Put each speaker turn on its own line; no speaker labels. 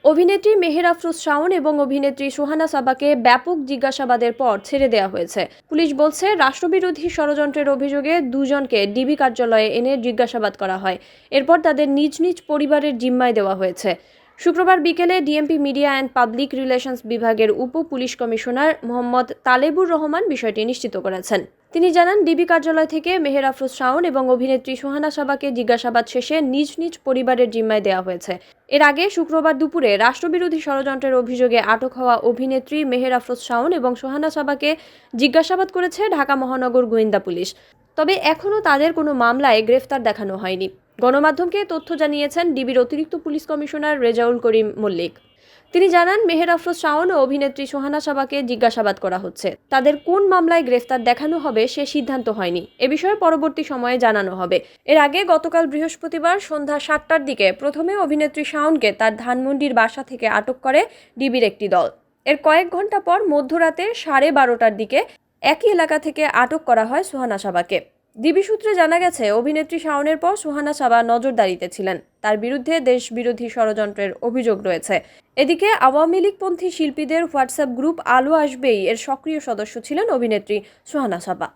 অভিনেত্রী মেহের আফরোজ শাওন এবং অভিনেত্রী সুহানা সাবাকে ব্যাপক জিজ্ঞাসাবাদের পর ছেড়ে দেওয়া হয়েছে। পুলিশ বলছে, রাষ্ট্রবিরোধী ষড়যন্ত্রের অভিযোগে দুজনকে ডিবি কার্যালয়ে এনে জিজ্ঞাসাবাদ করা হয়। এরপর তাদের নিজ নিজ পরিবারের জিম্মায় দেওয়া হয়েছে। শুক্রবার বিকেলে DMP media and public relations বিভাগের উপ পুলিশ কমিশনার মোহাম্মদ তালেবুর রহমান বিষয়টি নিশ্চিত করেছেন। তিনি জানান, ডিবি কার্যালয় থেকে মেহের আফরোজ শাওন এবং অভিনেত্রী সুহানা সাবাকে জিজ্ঞাসাবাদ শেষে নিজ নিজ পরিবারের জিম্মায় দেওয়া হয়েছে। এর আগে শুক্রবার দুপুরে রাষ্ট্রবিরোধী ষড়যন্ত্রের অভিযোগে আটক হওয়া অভিনেত্রী মেহের আফরোজ শাওন এবং সুহানা সাবাকে জিজ্ঞাসাবাদ করেছে ঢাকা মহানগর গোয়েন্দা পুলিশ। তবে এখনও তাদের কোনো মামলায় গ্রেফতার দেখানো হয়নি। গণমাধ্যমকে তথ্য জানিয়েছেন ডিবির অতিরিক্ত পুলিশ কমিশনার রেজাউল করিম মল্লিক। তিনি জানান, মেহের আফরোজ শাওন ও অভিনেত্রী সুহানা সাবাকে জিজ্ঞাসাবাদ করা হচ্ছে। তাদের কোন মামলায় গ্রেফতার দেখানো হবে সে সিদ্ধান্ত হয়নি। এ বিষয়ে পরবর্তী সময়ে জানানো হবে। এর আগে গতকাল বৃহস্পতিবার সন্ধ্যা 7টার দিকে প্রথমে অভিনেত্রী শাওনকে তার ধানমন্ডির বাসা থেকে আটক করে ডিবির একটি দল। এর কয়েক ঘন্টা পর মধ্যরাতে 12:30টার দিকে একই এলাকা থেকে আটক করা হয় সুহানা সাবাকে। ডিবি সূত্রে জানা গেছে, অভিনেত্রী শাওনের পর সুহানা সাবা নজরদারিতে ছিলেন। তার বিরুদ্ধে দেশবিরোধী ষড়যন্ত্রের অভিযোগ রয়েছে। এদিকে আওয়ামী লীগপন্থী শিল্পীদের হোয়াটসঅ্যাপ গ্রুপ আলো আসবেই এর সক্রিয় সদস্য ছিলেন অভিনেত্রী সুহানা সাবা।